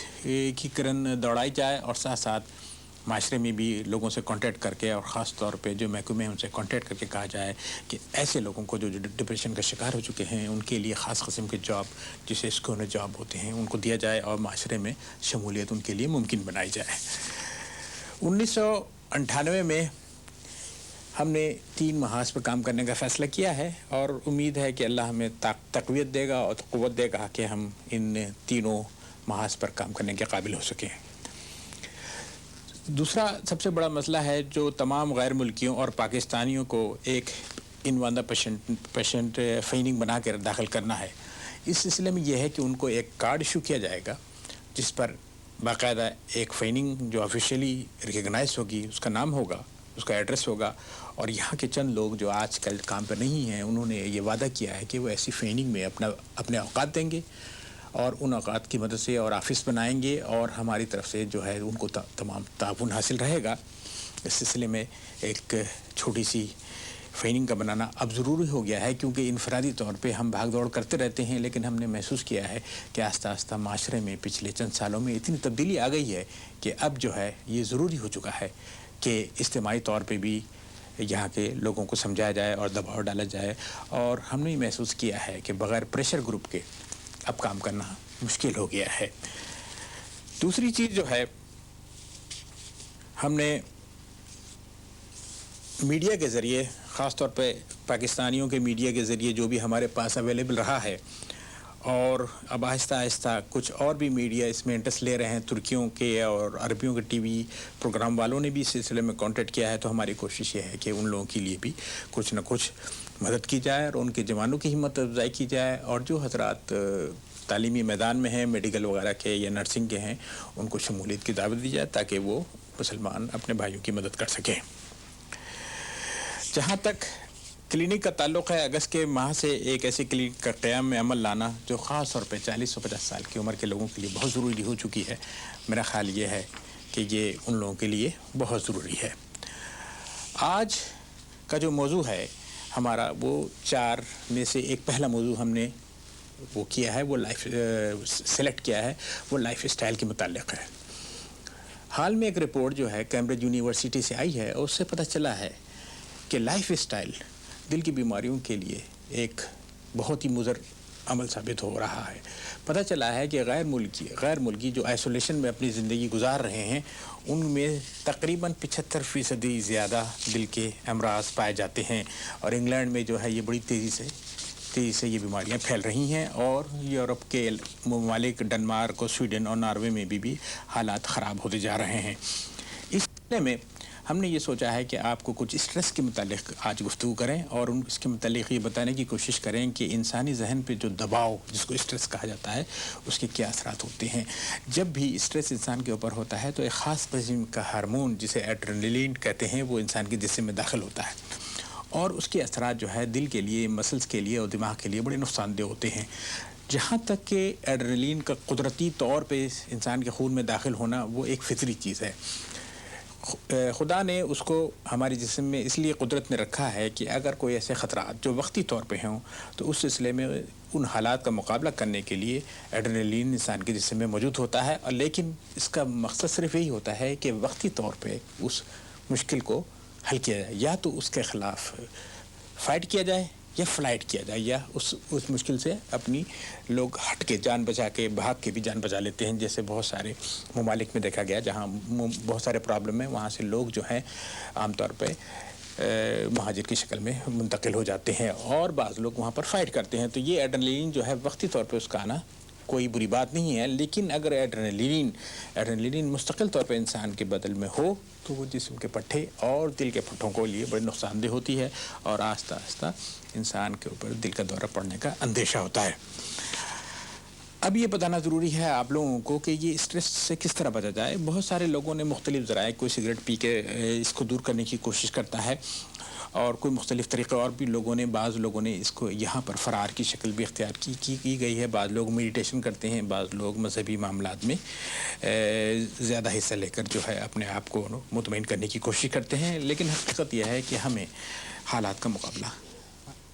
کی کرن دوڑائی جائے اور ساتھ ساتھ معاشرے میں بھی لوگوں سے کانٹیکٹ کر کے اور خاص طور پہ جو محکمے ہیں ان سے کانٹیکٹ کر کے کہا جائے کہ ایسے لوگوں کو جو ڈپریشن کا شکار ہو چکے ہیں ان کے لیے خاص قسم کے جاب، جسے اسکول جاب ہوتے ہیں، ان کو دیا جائے اور معاشرے میں شمولیت ان کے لیے ممکن بنائی جائے۔ 1998 میں ہم نے 3 محاذ پر کام کرنے کا فیصلہ کیا ہے اور امید ہے کہ اللہ ہمیں تقویت دے گا اور قوت دے گا کہ ہم ان تینوں محاذ پر کام کرنے کے قابل ہو سکیں۔ دوسرا سب سے بڑا مسئلہ ہے جو تمام غیر ملکیوں اور پاکستانیوں کو ایک انوادہ پیشنٹ فیننگ بنا کر داخل کرنا ہے۔ اس سلسلے میں یہ ہے کہ ان کو ایک کارڈ ایشو کیا جائے گا جس پر باقاعدہ ایک فیننگ جو آفیشیلی ریکگنائز ہوگی، اس کا نام ہوگا، اس کا ایڈریس ہوگا، اور یہاں کے چند لوگ جو آج کل کام پر نہیں ہیں انہوں نے یہ وعدہ کیا ہے کہ وہ ایسی فیننگ میں اپنے اوقات دیں گے اور ان اوقات کی مدد سے اور آفس بنائیں گے اور ہماری طرف سے جو ہے ان کو تمام تعاون حاصل رہے گا۔ اس سلسلے میں ایک چھوٹی سی فیننگ کا بنانا اب ضروری ہو گیا ہے، کیونکہ انفرادی طور پہ ہم بھاگ دوڑ کرتے رہتے ہیں، لیکن ہم نے محسوس کیا ہے کہ آہستہ آہستہ معاشرے میں پچھلے چند سالوں میں اتنی تبدیلی آ گئی ہے کہ اب جو ہے یہ ضروری ہو چکا ہے کہ اجتماعی طور پہ بھی یہاں کے لوگوں کو سمجھایا جائے اور دباؤ ڈالا جائے، اور ہم نے محسوس کیا ہے کہ بغیر پریشر گروپ کے اب کام کرنا مشکل ہو گیا ہے۔ دوسری چیز جو ہے، ہم نے میڈیا کے ذریعے، خاص طور پہ پاکستانیوں کے میڈیا کے ذریعے جو بھی ہمارے پاس اویلیبل رہا ہے، اور اب آہستہ آہستہ کچھ اور بھی میڈیا اس میں انٹرسٹ لے رہے ہیں، ترکیوں کے اور عربیوں کے ٹی وی پروگرام والوں نے بھی اس سلسلے میں کانٹیکٹ کیا ہے، تو ہماری کوشش یہ ہے کہ ان لوگوں کے لیے بھی کچھ نہ کچھ مدد کی جائے اور ان کے جوانوں کی ہمت افزائی کی جائے، اور جو حضرات تعلیمی میدان میں ہیں، میڈیکل وغیرہ کے یا نرسنگ کے ہیں، ان کو شمولیت کی دعوت دی جائے تاکہ وہ مسلمان اپنے بھائیوں کی مدد کر سکیں۔ جہاں تک کلینک کا تعلق ہے، اگست کے ماہ سے ایک ایسی کلینک کا قیام میں عمل لانا جو خاص طور پہ 40 و 50 سال کی عمر کے لوگوں کے لیے بہت ضروری ہو چکی ہے۔ میرا خیال یہ ہے کہ یہ ان لوگوں کے لیے بہت ضروری ہے۔ آج کا جو موضوع ہے ہمارا، وہ 4 میں سے ایک پہلا موضوع ہم نے وہ کیا ہے، وہ سلیکٹ کیا ہے، وہ لائف اسٹائل کے متعلق ہے۔ حال میں ایک رپورٹ جو ہے کیمبرج یونیورسٹی سے آئی ہے، اس سے پتہ چلا ہے کہ لائف اسٹائل دل کی بیماریوں کے لیے ایک بہت ہی مضر عمل ثابت ہو رہا ہے۔ پتہ چلا ہے کہ غیر ملکی جو آئسولیشن میں اپنی زندگی گزار رہے ہیں، ان میں تقریباً 75% زیادہ دل کے امراض پائے جاتے ہیں، اور انگلینڈ میں جو ہے یہ بڑی تیزی سے یہ بیماریاں پھیل رہی ہیں، اور یورپ کے ممالک ڈنمارک اور سویڈن اور ناروے میں بھی حالات خراب ہوتے جا رہے ہیں۔ اس سلسلے میں ہم نے یہ سوچا ہے کہ آپ کو کچھ اسٹریس کے متعلق آج گفتگو کریں اور اس کے متعلق یہ بتانے کی کوشش کریں کہ انسانی ذہن پہ جو دباؤ، جس کو اسٹریس کہا جاتا ہے، اس کے کیا اثرات ہوتے ہیں۔ جب بھی اسٹریس انسان کے اوپر ہوتا ہے تو ایک خاص قسم کا ہارمون جسے ایڈرینلین کہتے ہیں وہ انسان کے جسم میں داخل ہوتا ہے، اور اس کے اثرات جو ہے دل کے لیے، مسلس کے لیے اور دماغ کے لیے بڑے نقصان دہ ہوتے ہیں. جہاں تک کہ ایڈرینلین کا قدرتی طور پہ انسان کے خون میں داخل ہونا وہ ایک فطری چیز ہے. خدا نے اس کو ہمارے جسم میں اس لیے قدرت نے رکھا ہے کہ اگر کوئی ایسے خطرات جو وقتی طور پہ ہوں تو اس سلسلے میں ان حالات کا مقابلہ کرنے کے لیے ایڈرینلین انسان کے جسم میں موجود ہوتا ہے. اور لیکن اس کا مقصد صرف یہی ہوتا ہے کہ وقتی طور پہ اس مشکل کو حل کیا جائے، یا تو اس کے خلاف فائٹ کیا جائے یا فلائٹ کیا جائے، یا اس مشکل سے اپنی لوگ ہٹ کے جان بچا کے بھاگ کے بھی جان بچا لیتے ہیں. جیسے بہت سارے ممالک میں دیکھا گیا جہاں بہت سارے پرابلم ہیں، وہاں سے لوگ جو ہیں عام طور پہ مہاجر کی شکل میں منتقل ہو جاتے ہیں، اور بعض لوگ وہاں پر فائٹ کرتے ہیں. تو یہ ایڈرینلین جو ہے وقتی طور پہ اس کا آنا کوئی بری بات نہیں ہے. لیکن اگر ایڈرینلین مستقل طور پہ انسان کے بدن میں ہو تو وہ جسم کے پٹھے اور دل کے پٹھوں کو لیے بڑے نقصان دہ ہوتی ہے، اور آہستہ آہستہ انسان کے اوپر دل کا دورہ پڑنے کا اندیشہ ہوتا ہے. اب یہ بتانا ضروری ہے آپ لوگوں کو کہ یہ اسٹریس سے کس طرح بچا جائے. بہت سارے لوگوں نے مختلف ذرائع، کوئی سگریٹ پی کے اس کو دور کرنے کی کوشش کرتا ہے، اور کوئی مختلف طریقے، اور بھی بعض لوگوں نے اس کو یہاں پر فرار کی شکل بھی اختیار کی گئی ہے. بعض لوگ میڈیٹیشن کرتے ہیں، بعض لوگ مذہبی معاملات میں زیادہ حصہ لے کر جو ہے اپنے آپ کو مطمئن کرنے کی کوشش کرتے ہیں. لیکن حقیقت یہ ہے کہ ہمیں حالات کا مقابلہ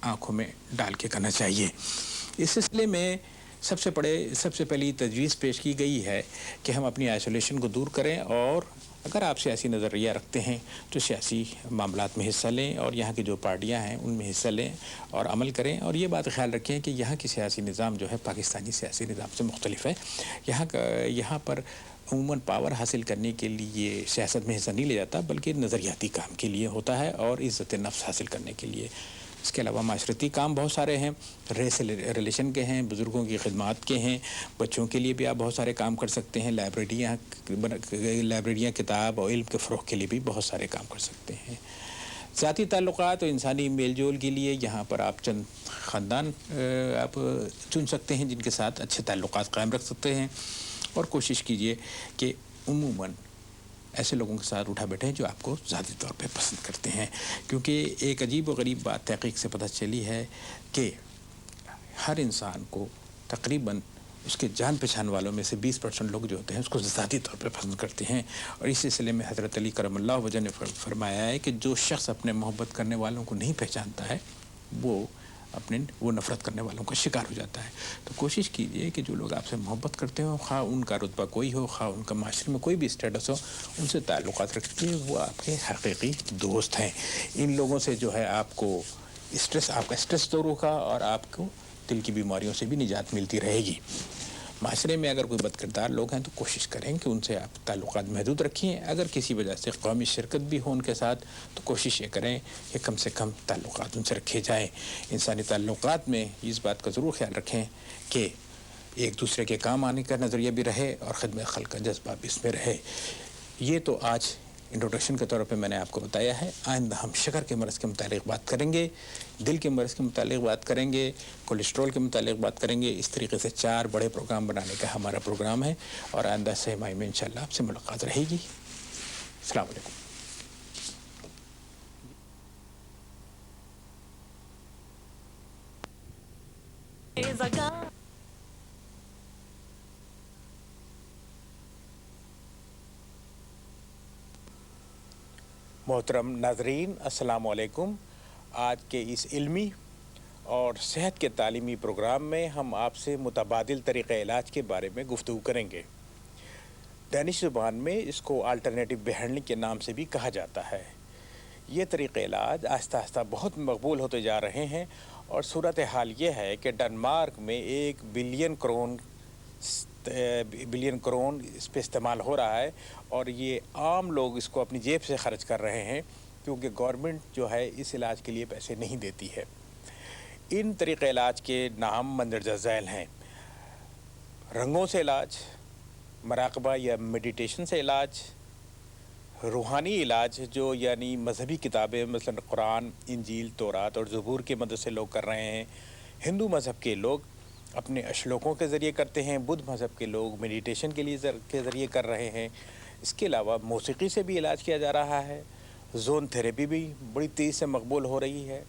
آنکھوں میں ڈال کے کرنا چاہیے. اس سلسلے میں سب سے پہلی تجویز پیش کی گئی ہے کہ ہم اپنی آئسولیشن کو دور کریں، اور اگر آپ سیاسی نظریہ رکھتے ہیں تو سیاسی معاملات میں حصہ لیں، اور یہاں کی جو پارٹیاں ہیں ان میں حصہ لیں اور عمل کریں. اور یہ بات خیال رکھیں کہ یہاں کی سیاسی نظام جو ہے پاکستانی سیاسی نظام سے مختلف ہے. یہاں پر عموماً پاور حاصل کرنے کے لیے سیاست میں حصہ نہیں لیا جاتا، بلکہ نظریاتی کام کے لیے ہوتا ہے اور عزت نفس حاصل کرنے کے لیے. اس کے علاوہ معاشرتی کام بہت سارے ہیں، ریس ریلیشن کے ہیں، بزرگوں کی خدمات کے ہیں، بچوں کے لیے بھی آپ بہت سارے کام کر سکتے ہیں، لائبریریاں کتاب اور علم کے فروغ کے لیے بھی بہت سارے کام کر سکتے ہیں. ذاتی تعلقات اور انسانی میل جول کے لیے یہاں پر آپ چند خاندان آپ چن سکتے ہیں جن کے ساتھ اچھے تعلقات قائم رکھ سکتے ہیں، اور کوشش کیجئے کہ عموماً ایسے لوگوں کے ساتھ اٹھا بیٹھیں جو آپ کو ذاتی طور پہ پسند کرتے ہیں. کیونکہ ایک عجیب و غریب بات تحقیق سے پتہ چلی ہے کہ ہر انسان کو تقریباً اس کے جان پہچان والوں میں سے 20% لوگ جو ہوتے ہیں اس کو ذاتی طور پہ پسند کرتے ہیں. اور اس سلسلے میں حضرت علی کرم اللہ وجہ نے فرمایا ہے کہ جو شخص اپنے محبت کرنے والوں کو نہیں پہچانتا ہے وہ نفرت کرنے والوں کا شکار ہو جاتا ہے. تو کوشش کیجیے کہ جو لوگ آپ سے محبت کرتے ہوں، خواہ ان کا رتبہ کوئی ہو، خواہ ان کا معاشرے میں کوئی بھی اسٹیٹس ہو، ان سے تعلقات رکھیے. وہ آپ کے حقیقی دوست ہیں. ان لوگوں سے جو ہے آپ کا اسٹریس دور ہوگا، اور آپ کو دل کی بیماریوں سے بھی نجات ملتی رہے گی. معاشرے میں اگر کوئی بد کردار لوگ ہیں تو کوشش کریں کہ ان سے آپ تعلقات محدود رکھیں. اگر کسی وجہ سے قومی شرکت بھی ہو ان کے ساتھ تو کوشش یہ کریں کہ کم سے کم تعلقات ان سے رکھے جائیں. انسانی تعلقات میں اس بات کا ضرور خیال رکھیں کہ ایک دوسرے کے کام آنے کا نظریہ بھی رہے اور خدمت خلق کا جذبہ بھی اس میں رہے. یہ تو آج انٹروڈکشن کے طور پہ میں نے آپ کو بتایا ہے. آئندہ ہم شکر کے مرض کے متعلق بات کریں گے، دل کے مرض کے متعلق بات کریں گے، کولیسٹرول کے متعلق بات کریں گے. اس طریقے سے 4 بڑے پروگرام بنانے کا ہمارا پروگرام ہے، اور آئندہ سہ ماہ میں انشاءاللہ آپ سے ملاقات رہے گی. السلام علیکم. محترم ناظرین، السلام علیکم. آج کے اس علمی اور صحت کے تعلیمی پروگرام میں ہم آپ سے متبادل طریقہ علاج کے بارے میں گفتگو کریں گے. دانش زبان میں اس کو آلٹرنیٹیو بہینڈنگ کے نام سے بھی کہا جاتا ہے. یہ طریقہ علاج آہستہ آہستہ بہت مقبول ہوتے جا رہے ہیں، اور صورتحال یہ ہے کہ ڈنمارک میں 1 بلین کرون اس پہ استعمال ہو رہا ہے، اور یہ عام لوگ اس کو اپنی جیب سے خرچ کر رہے ہیں کیونکہ گورنمنٹ جو ہے اس علاج کے لیے پیسے نہیں دیتی ہے. ان طریقہ علاج کے نام مندرجہ ذیل ہیں: رنگوں سے علاج، مراقبہ یا میڈیٹیشن سے علاج، روحانی علاج جو یعنی مذہبی کتابیں مثلا قرآن، انجیل، تورات اور زبور کی مدد سے لوگ کر رہے ہیں. ہندو مذہب کے لوگ اپنے اشلوکوں کے ذریعے کرتے ہیں، بدھ مذہب کے لوگ میڈیٹیشن کے ذریعے کر رہے ہیں. اس کے علاوہ موسیقی سے بھی علاج کیا جا رہا ہے، زون تھیراپی بھی بڑی تیزی سے مقبول ہو رہی ہے.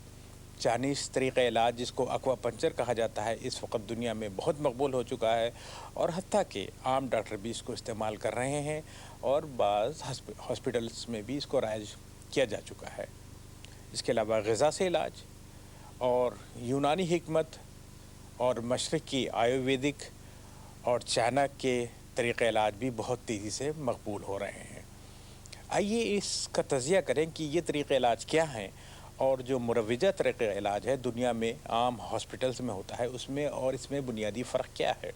چائنیز طریقہ علاج جس کو ایکوا پنکچر کہا جاتا ہے اس وقت دنیا میں بہت مقبول ہو چکا ہے اور حتیٰ کہ عام ڈاکٹر بھی اس کو استعمال کر رہے ہیں اور بعض ہاسپٹلس میں بھی اس کو رائج کیا جا چکا ہے. اس کے علاوہ غذا سے علاج اور یونانی حکمت اور مشرق کی آیورویدک اور چائنا کے طریقہ علاج بھی بہت تیزی سے مقبول ہو رہے ہیں. آئیے اس کا تجزیہ کریں کہ یہ طریقہ علاج کیا ہیں اور جو مروجہ طریقہ علاج ہے دنیا میں عام ہاسپٹلس میں ہوتا ہے اس میں اور اس میں بنیادی فرق کیا ہے.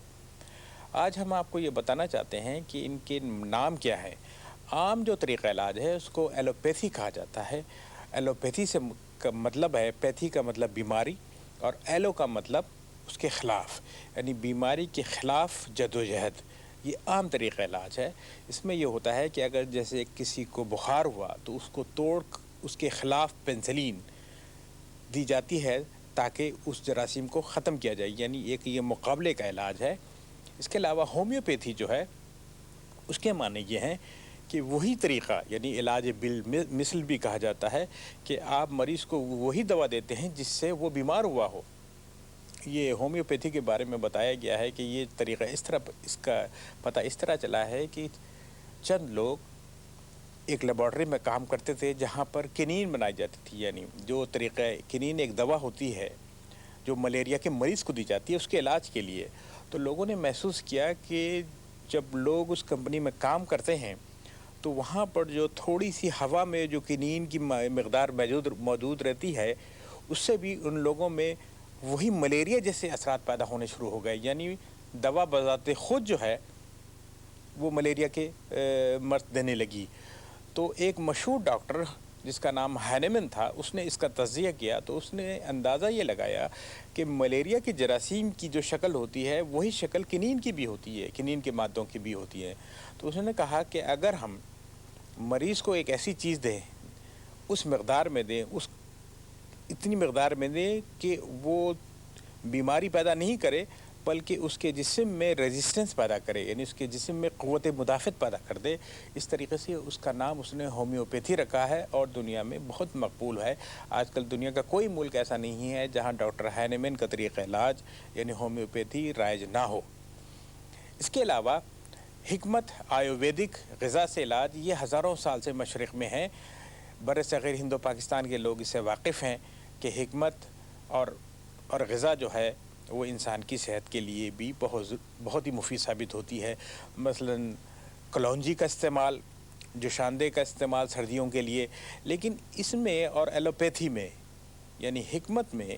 آج ہم آپ کو یہ بتانا چاہتے ہیں کہ ان کے نام کیا ہے. عام جو طریقہ علاج ہے اس کو ایلوپیتھی کہا جاتا ہے. ایلوپیتھی سے مطلب ہے، پیتھی کا مطلب بیماری اور ایلو کا مطلب اس کے خلاف، یعنی بیماری کے خلاف جدوجہد. یہ عام طریقہ علاج ہے. اس میں یہ ہوتا ہے کہ اگر جیسے کسی کو بخار ہوا تو اس کو توڑ اس کے خلاف پینسلین دی جاتی ہے تاکہ اس جراثیم کو ختم کیا جائے، یعنی ایک یہ مقابلے کا علاج ہے. اس کے علاوہ ہومیوپیتھی جو ہے اس کے معنی یہ ہیں کہ وہی طریقہ، یعنی علاج بالمثل بھی کہا جاتا ہے کہ آپ مریض کو وہی دوا دیتے ہیں جس سے وہ بیمار ہوا ہو. یہ ہومیوپیتھی کے بارے میں بتایا گیا ہے کہ یہ طریقہ اس کا پتہ اس طرح چلا ہے کہ چند لوگ ایک لیبارٹری میں کام کرتے تھے جہاں پر کنین بنائی جاتی تھی، یعنی جو طریقہ کنین ایک دوا ہوتی ہے جو ملیریا کے مریض کو دی جاتی ہے اس کے علاج کے لیے. تو لوگوں نے محسوس کیا کہ جب لوگ اس کمپنی میں کام کرتے ہیں تو وہاں پر جو تھوڑی سی ہوا میں جو کنین کی مقدار موجود رہتی ہے اس سے بھی ان لوگوں میں وہی ملیریا جیسے اثرات پیدا ہونے شروع ہو گئے. یعنی دوا بذات خود جو ہے وہ ملیریا کے مرض دینے لگی. تو ایک مشہور ڈاکٹر جس کا نام ہینیمن تھا اس نے اس کا تجزیہ کیا تو اس نے اندازہ یہ لگایا کہ ملیریا کی جراثیم کی جو شکل ہوتی ہے وہی شکل کنین کی بھی ہوتی ہے، کنین کے مادوں کی بھی ہوتی ہے. تو اس نے کہا کہ اگر ہم مریض کو ایک ایسی چیز دیں، اس مقدار میں دیں، اس اتنی مقدار میں دیں کہ وہ بیماری پیدا نہیں کرے بلکہ اس کے جسم میں ریزسٹنس پیدا کرے، یعنی اس کے جسم میں قوت مدافعت پیدا کر دے. اس طریقے سے اس کا نام اس نے ہومیوپیتھی رکھا ہے اور دنیا میں بہت مقبول ہے. آج کل دنیا کا کوئی ملک ایسا نہیں ہے جہاں ڈاکٹر ہینیمن کا طریقہ علاج یعنی ہومیوپیتھی رائج نہ ہو. اس کے علاوہ حکمت، آیورویدک، غذا سے علاج یہ ہزاروں سال سے مشرق میں ہیں. بر صغیر ہند و پاکستان کے لوگ اس سے واقف ہیں کہ حکمت اور غذا جو ہے وہ انسان کی صحت کے لیے بھی بہت ہی مفید ثابت ہوتی ہے. مثلاً کلونجی کا استعمال، جوشاندے کا استعمال سردیوں کے لیے. لیکن اس میں اور ایلوپیتھی میں، یعنی حکمت میں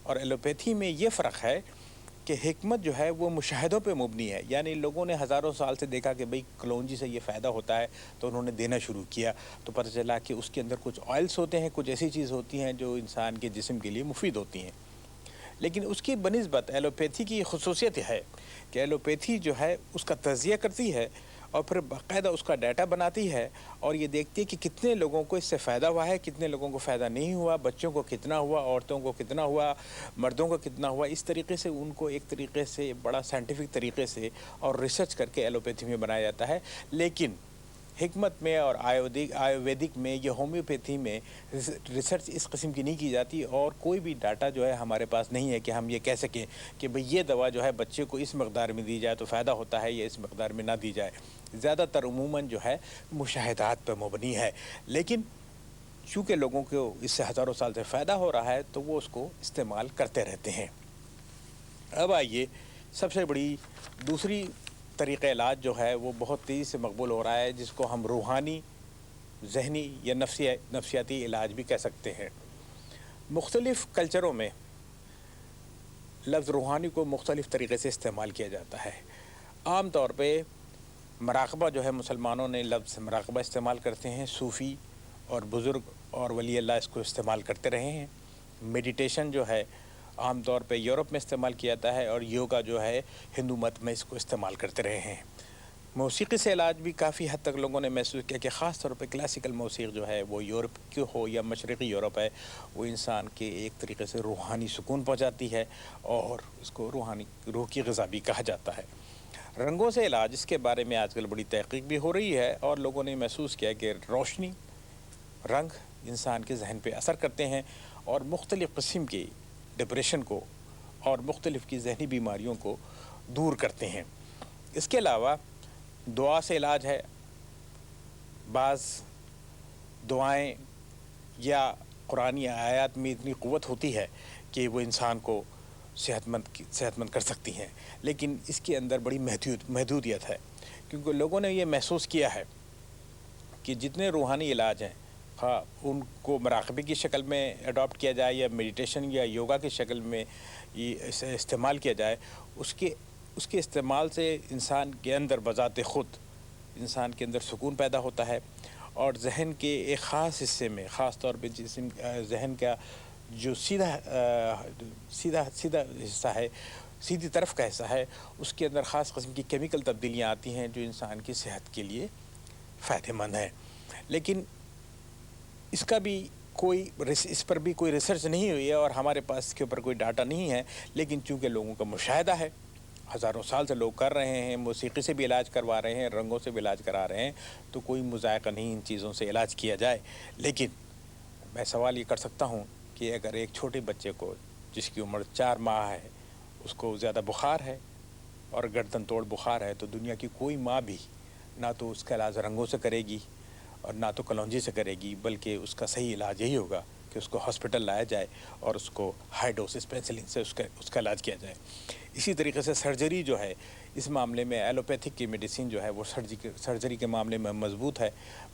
اور ایلوپیتھی میں یہ فرق ہے کہ حکمت جو ہے وہ مشاہدوں پہ مبنی ہے. یعنی لوگوں نے ہزاروں سال سے دیکھا کہ بھئی کلونجی سے یہ فائدہ ہوتا ہے تو انہوں نے دینا شروع کیا. تو پتہ چلا کہ اس کے اندر کچھ آئلس ہوتے ہیں، کچھ ایسی چیز ہوتی ہیں جو انسان کے جسم کے لیے مفید ہوتی ہیں. لیکن اس کی بنسبت ایلوپیتھی کی خصوصیت ہے کہ ایلوپیتھی جو ہے اس کا تجزیہ کرتی ہے اور پھر باقاعدہ اس کا ڈیٹا بناتی ہے اور یہ دیکھتی ہے کہ کتنے لوگوں کو اس سے فائدہ ہوا ہے، کتنے لوگوں کو فائدہ نہیں ہوا، بچوں کو کتنا ہوا، عورتوں کو کتنا ہوا، مردوں کو کتنا ہوا. اس طریقے سے ان کو ایک طریقے سے بڑا سائنٹیفک طریقے سے اور ریسرچ کر کے ایلوپیتھی میں بنایا جاتا ہے. لیکن حکمت میں اور آیورویدک میں یا ہومیوپیتھی میں ریسرچ اس قسم کی نہیں کی جاتی اور کوئی بھی ڈاٹا جو ہے ہمارے پاس نہیں ہے کہ ہم یہ کہہ سکیں کہ بھئی یہ دوا جو ہے بچے کو اس مقدار میں دی جائے تو فائدہ ہوتا ہے یا اس مقدار میں نہ دی جائے. زیادہ تر عموماً جو ہے مشاہدات پر مبنی ہے. لیکن چونکہ لوگوں کو اس سے ہزاروں سال سے فائدہ ہو رہا ہے تو وہ اس کو استعمال کرتے رہتے ہیں. اب آئیے سب سے بڑی دوسری طریقہ علاج جو ہے وہ بہت تیزی سے مقبول ہو رہا ہے جس کو ہم روحانی، ذہنی یا نفسیاتی علاج بھی کہہ سکتے ہیں. مختلف کلچروں میں لفظ روحانی کو مختلف طریقے سے استعمال کیا جاتا ہے. عام طور پہ مراقبہ جو ہے مسلمانوں نے لفظ مراقبہ استعمال کرتے ہیں، صوفی اور بزرگ اور ولی اللہ اس کو استعمال کرتے رہے ہیں. میڈیٹیشن جو ہے عام طور پہ یورپ میں استعمال کیا جاتا ہے اور یوگا جو ہے ہندو مت میں اس کو استعمال کرتے رہے ہیں. موسیقی سے علاج بھی کافی حد تک لوگوں نے محسوس کیا کہ خاص طور پہ کلاسیکل موسیقی جو ہے وہ یورپ کی ہو یا مشرقی یورپ ہے وہ انسان کے ایک طریقے سے روحانی سکون پہنچاتی ہے اور اس کو روح کی غذا بھی کہا جاتا ہے. رنگوں سے علاج، اس کے بارے میں آج کل بڑی تحقیق بھی ہو رہی ہے اور لوگوں نے محسوس کیا کہ روشنی رنگ انسان کے ذہن پہ اثر کرتے ہیں اور مختلف قسم کے ڈپریشن کو اور مختلف کی ذہنی بیماریوں کو دور کرتے ہیں۔ اس کے علاوہ دعا سے علاج ہے۔ بعض دعائیں یا قرآنی آیات میں اتنی قوت ہوتی ہے کہ وہ انسان کو صحت مند کر سکتی ہیں، لیکن اس کے اندر بڑی محدودیت ہے، کیونکہ لوگوں نے یہ محسوس کیا ہے کہ جتنے روحانی علاج ہیں، ہاں ان کو مراقبے کی شکل میں اڈاپٹ کیا جائے یا میڈیٹیشن یا یوگا کی شکل میں اسے استعمال کیا جائے، اس کے استعمال سے انسان کے اندر بذات خود انسان کے اندر سکون پیدا ہوتا ہے اور ذہن کے ایک خاص حصے میں، خاص طور پہ ذہن کا جو سیدھا حصہ ہے، سیدھی طرف کا حصہ ہے، اس کے اندر خاص قسم کی کیمیکل تبدیلیاں آتی ہیں جو انسان کی صحت کے لیے فائدہ مند ہیں۔ لیکن اس پر بھی کوئی ریسرچ نہیں ہوئی ہے اور ہمارے پاس اس کے اوپر کوئی ڈاٹا نہیں ہے، لیکن چونکہ لوگوں کا مشاہدہ ہے، ہزاروں سال سے لوگ کر رہے ہیں، موسیقی سے بھی علاج کروا رہے ہیں، رنگوں سے بھی علاج کرا رہے ہیں، تو کوئی مذائقہ نہیں ان چیزوں سے علاج کیا جائے۔ لیکن میں سوال یہ کر سکتا ہوں کہ اگر ایک چھوٹے بچے کو جس کی عمر 4 ماہ ہے اس کو زیادہ بخار ہے اور گردن توڑ بخار ہے، تو دنیا کی کوئی ماں بھی نہ تو اس کا علاج رنگوں سے کرے گی اور نہ تو کلونجی سے کرے گی، بلکہ اس کا صحیح علاج یہی ہوگا کہ اس کو ہاسپٹل لایا جائے اور اس کو ہائی ڈوسز پینسلن سے اس کا علاج کیا جائے۔ اسی طریقے سے سرجری جو ہے، اس معاملے میں ایلوپیتھک کی میڈیسن جو ہے وہ سرجری کے معاملے میں مضبوط ہے۔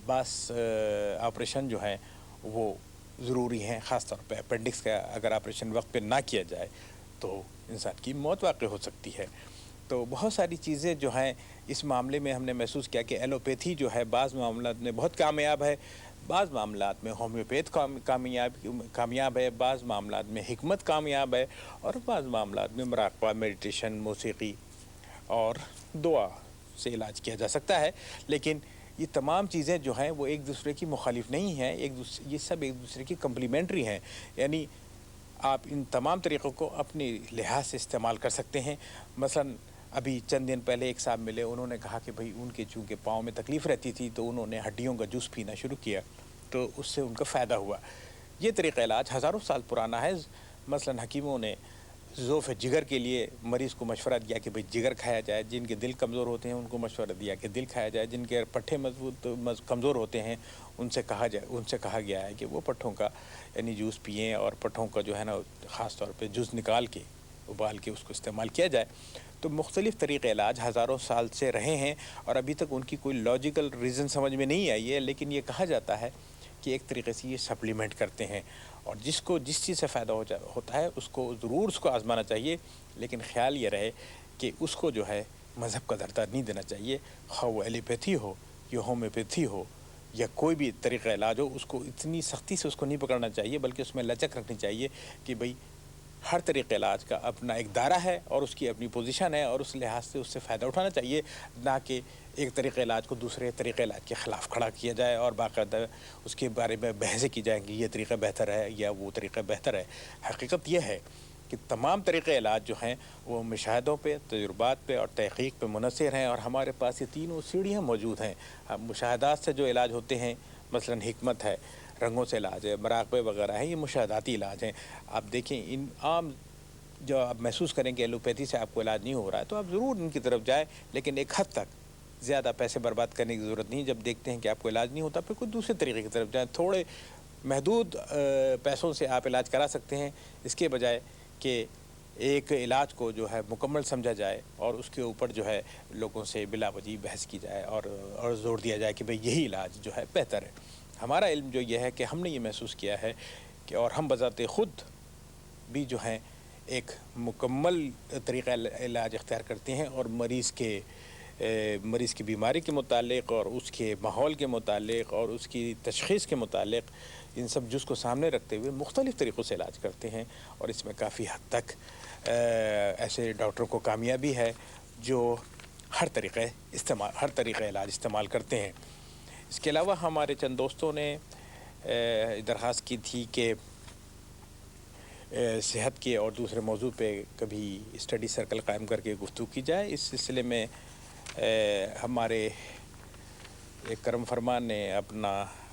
بعض آپریشن جو ہیں وہ ضروری ہیں، خاص طور پہ اپینڈکس کا اگر آپریشن وقت پہ نہ کیا جائے تو انسان کی موت واقع ہو سکتی ہے۔ تو بہت ساری چیزیں جو ہیں اس معاملے میں ہم نے محسوس کیا کہ ایلوپیتھی جو ہے بعض معاملات میں بہت کامیاب ہے، بعض معاملات میں ہومیوپیتھ کامیاب ہے، بعض معاملات میں حکمت کامیاب ہے اور بعض معاملات میں مراقبہ، میڈیٹیشن، موسیقی اور دعا سے علاج کیا جا سکتا ہے۔ لیکن یہ تمام چیزیں جو ہیں وہ ایک دوسرے کی مخالف نہیں ہیں، یہ سب ایک دوسرے کی کمپلیمنٹری ہیں، یعنی آپ ان تمام طریقوں کو اپنے لحاظ سے استعمال کر سکتے ہیں۔ مثلاً ابھی چند دن پہلے ایک صاحب ملے، انہوں نے کہا کہ بھئی ان کے چونکہ پاؤں میں تکلیف رہتی تھی تو انہوں نے ہڈیوں کا جوس پینا شروع کیا تو اس سے ان کا فائدہ ہوا۔ یہ طریقہ علاج ہزاروں سال پرانا ہے۔ مثلاً حکیموں نے ضعف جگر کے لیے مریض کو مشورہ دیا کہ بھئی جگر کھایا جائے، جن کے دل کمزور ہوتے ہیں ان کو مشورہ دیا کہ دل کھایا جائے، جن کے پٹھے کمزور ہوتے ہیں ان سے کہا گیا ہے کہ وہ پٹھوں کا یعنی جوس پئیں اور پٹھوں کا جو ہے نا خاص طور پہ جوس نکال کے ابال کے اس کو استعمال کیا جائے۔ تو مختلف طریقے علاج ہزاروں سال سے رہے ہیں اور ابھی تک ان کی کوئی لاجیکل ریزن سمجھ میں نہیں آئی ہے، لیکن یہ کہا جاتا ہے کہ ایک طریقے سے یہ سپلیمنٹ کرتے ہیں اور جس چیز سے فائدہ ہوتا ہے اس کو ضرور آزمانا چاہیے، لیکن خیال یہ رہے کہ اس کو جو ہے مذہب کا درجہ نہیں دینا چاہیے، خواہ وہ ایلوپیتھی ہو یا ہومیوپیتھی ہو یا کوئی بھی طریقہ علاج ہو، اس کو اتنی سختی سے اس کو نہیں پکڑنا چاہیے، بلکہ اس میں لچک رکھنی چاہیے کہ بھئی ہر طریقہ علاج کا اپنا ایک دائرہ ہے اور اس کی اپنی پوزیشن ہے اور اس لحاظ سے اس سے فائدہ اٹھانا چاہیے، نہ کہ ایک طریقہ علاج کو دوسرے طریقہ علاج کے خلاف کھڑا کیا جائے اور باقاعدہ اس کے بارے میں بحثیں کی جائیں کہ یہ طریقہ بہتر ہے یا وہ طریقہ بہتر ہے۔ حقیقت یہ ہے کہ تمام طریقہ علاج جو ہیں وہ مشاہدوں پہ، تجربات پہ اور تحقیق پہ منحصر ہیں اور ہمارے پاس یہ تینوں سیڑھیاں موجود ہیں۔ مشاہدات سے جو علاج ہوتے ہیں، مثلاً حکمت ہے، رنگوں سے علاج ہے، مراقبے وغیرہ ہیں، یہ مشاہداتی علاج ہیں۔ آپ دیکھیں ان عام جو آپ محسوس کریں کہ ایلوپیتھی سے آپ کو علاج نہیں ہو رہا ہے تو آپ ضرور ان کی طرف جائیں، لیکن ایک حد تک زیادہ پیسے برباد کرنے کی ضرورت نہیں۔ جب دیکھتے ہیں کہ آپ کو علاج نہیں ہوتا پھر کوئی دوسرے طریقے کی طرف جائیں۔ تھوڑے محدود پیسوں سے آپ علاج کرا سکتے ہیں، اس کے بجائے کہ ایک علاج کو جو ہے مکمل سمجھا جائے اور اس کے اوپر جو ہے لوگوں سے بلا وجہ بحث کی جائے اور زور دیا جائے کہ بھئی یہی علاج جو ہے بہتر ہے۔ ہمارا علم جو یہ ہے کہ ہم نے یہ محسوس کیا ہے کہ اور ہم بذات خود بھی جو ہیں ایک مکمل طریقہ علاج اختیار کرتے ہیں اور مریض کی بیماری کے متعلق اور اس کے ماحول کے متعلق اور اس کی تشخیص کے متعلق ان سب جز کو سامنے رکھتے ہوئے مختلف طریقوں سے علاج کرتے ہیں اور اس میں کافی حد تک ایسے ڈاکٹروں کو کامیابی ہے جو ہر طریقہ علاج استعمال کرتے ہیں۔ اس کے علاوہ ہمارے چند دوستوں نے درخواست کی تھی کہ صحت کے اور دوسرے موضوع پہ کبھی اسٹڈی سرکل قائم کر کے گفتگو کی جائے۔ اس سلسلے میں ہمارے ایک کرم فرما نے اپنا